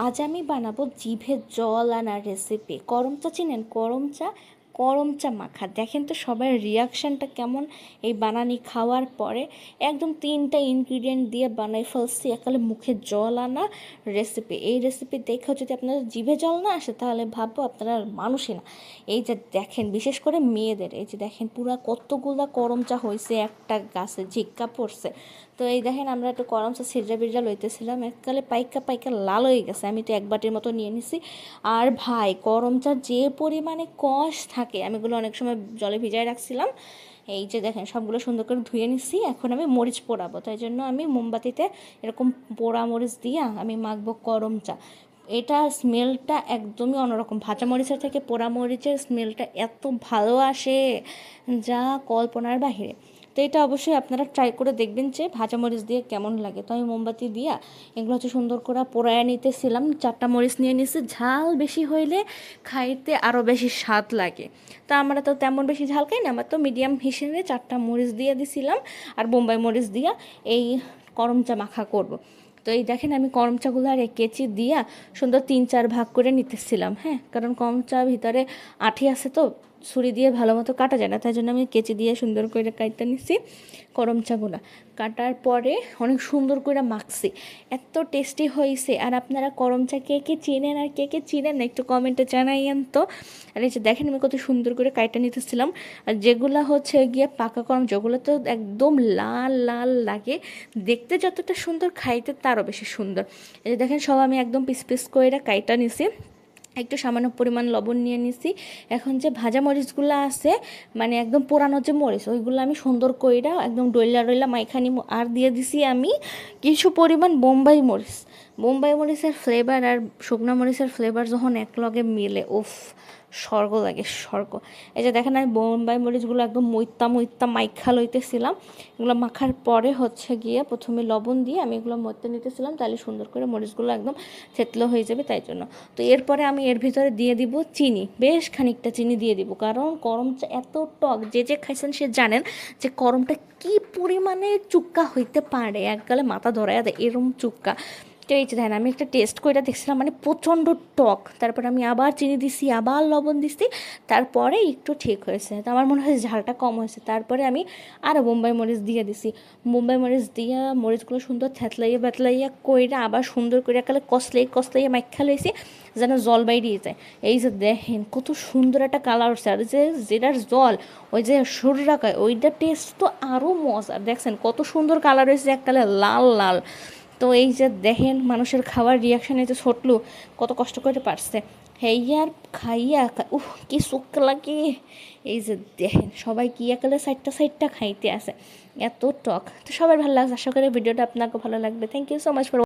আজ আমি বানাবো জিভে জল আনা রেসিপি। করম চা চিনেন? করম চা মাখা। দেখেন তো সবার রিয়াকশানটা কেমন এই বানানি খাওয়ার পরে। একদম 3টা ইনগ্রিডিয়েন্ট দিয়ে বানাই ফেলছি একালে মুখে জল আনা রেসিপি। এই রেসিপি দেখেও যদি আপনাদের জিভে জল না আসে তাহলে ভাববো আপনারা মানুষই না। এই যে দেখেন, বিশেষ করে মেয়েদের, এই যে দেখেন পুরা কতগুলা করম চা হয়েছে, একটা গাছে ঝিক্কা পড়ছে। তো এই দেখেন আমরা একটু করম চা সিরজা বিরজা লইতেছিলাম, এককালে পাইকা পাইকা লাল হয়ে গেছে। আমি তো এক বাটির মতো নিয়ে নিছি। আর ভাই, করম চার যে পরিমাণে কষ থাকে, আমি এগুলো অনেক সময় জলে ভিজায় রাখছিলাম। এই যে দেখেন সবগুলো সুন্দর করে ধুয়ে নিছি। এখন আমি মরিচ পোড়াবো, তাই জন্য আমি মোমবাতিতে এরকম পোড়া মরিচ দিয়া আমি মাখবো করম চা। এটার স্মেলটা একদমই অন্যরকম। ভাজা মরিচের থেকে পোড়া মরিচের স্মেলটা এত ভালো আসে যা কল্পনার বাহিরে। তো এটা অবশ্যই আপনারা ট্রাই করে দেখবেন যে ভাজা মরিচ দিয়ে কেমন লাগে। তো আমি মোমবাতি দিয়া এগুলো হচ্ছে সুন্দর করে পোড়ায়া নিতেছিলাম। 4টা মরিচ নিয়ে নিছি। ঝাল বেশি হইলে খাইতে আরও বেশি স্বাদ লাগে। তো আমরা তো তেমন বেশি ঝাল খাই না, আমরা তো মিডিয়াম হিসেবে 4টা মরিচ দিয়ে দিছিলাম। আর বোম্বাই মরিচ দিয়া এই করম চা মাখা করব। তো এই দেখেন আমি করম চাগুলো আর কেচি দিয়া সুন্দর 3-4 ভাগ করে নিতেছিলাম। হ্যাঁ, কারণ করম চা ভিতরে আঠি আছে, তো ছুরি দিয়ে ভালো মতো কাটা যায় না, তাই জন্য আমি কেচি দিয়ে সুন্দর করে কাটতে নিছি করম চাগুলা। কাটার পরে অনেক সুন্দর করে মাখছি, এত টেস্টি হয়েছে। আর আপনারা করম চা কে কে চিনেন আর কে কে চিনেন না একটু কমেন্টে জানাইয়েন তো। আর এই যে দেখেন আমি কত সুন্দর করে কাটতে নিতেছিলাম। আর যেগুলো হচ্ছে গিয়ে পাকা করম, যেগুলো তো একদম লাল লাল লাগে দেখতে, যতটা সুন্দর খাইতে তারও বেশি সুন্দর। এই যে দেখেন সব আমি একদম পিস পিস করে কাইটা নিছি। একটু সামান্য পরিমাণ লবণ নিয়ে নিছি। এখন যে ভাজা মরিচগুলো আছে, মানে একদম পুরানো যে মরিচ, ওইগুলো আমি সুন্দর কইরা একদম ডইলা ডইলা মাইখানি আর দিয়ে দিছি আমি কিছু পরিমাণ বোম্বাই মরিচের ফ্লেভার আর শুকনো মরিচের ফ্লেভার যখন একলগে মিলে, উফ, স্বর্গ লাগে, স্বর্গ। এই যে দেখেন আমি বোম্বাই মরিচগুলো একদম মইত্তা মাইখা লইতেছিলাম। এগুলো মাখার পরে হচ্ছে গিয়ে প্রথমে লবণ দিয়ে আমি এগুলো মধ্যে নিতেছিলাম, তাহলে সুন্দর করে মরিচগুলো একদম থেতলো হয়ে যাবে, তাই জন্য। তো এরপরে আমি এর ভিতরে দিয়ে দিব চিনি, বেশ খানিকটা চিনি দিয়ে দিব, কারণ করমটা এত টক, যে যে খাইছেন সে জানেন যে করমটা কি পরিমাণে চুক্কা হইতে পারে, একগালে মাথা ধরাইয়া দেয় এরম চুক্কা। তো এই যে দেখেন আমি একটা টেস্ট করে দেখছিলাম, মানে প্রচণ্ড টক। তারপর আমি আবার চিনি দিছি, আবার লবণ দিছি, তারপরে একটু ঠিক হয়েছে। তো আমার মনে হয় ঝালটা কম হয়েছে। তারপরে আমি আরও বোম্বাই মরিচ দিয়ে দিছি। বোম্বাই মরিচ দিয়া মরিচগুলো সুন্দর থেতলাইয়া বেতলাইয়া কইরা আবার সুন্দর করে একালে কষলাইয়া মাইখা লইছি যেন জল বাইরিয়ে যায়। এই যে দেখেন কত সুন্দর একটা কালার হচ্ছে। আর যে যেটার জল, ওই যে সরু রাখায়, ওইটার টেস্ট তো আরও মজার। দেখছেন কত সুন্দর কালার হয়েছে, এককালে লাল লাল। তো এই যে দেখেন মানুষের খাওয়ার রিয়াকশান, এই যে ছোটলু কত কষ্ট করে পারছে হেয়ার খাইয়া, কি সুখ লাগে। এই যে দেখেন সবাই কি একালে সাইডটা খাইতে আসে, এত টক। তো সবার ভালো লাগছে, আশা করি ভিডিওটা আপনাকে ভালো লাগবে। Thank you so much for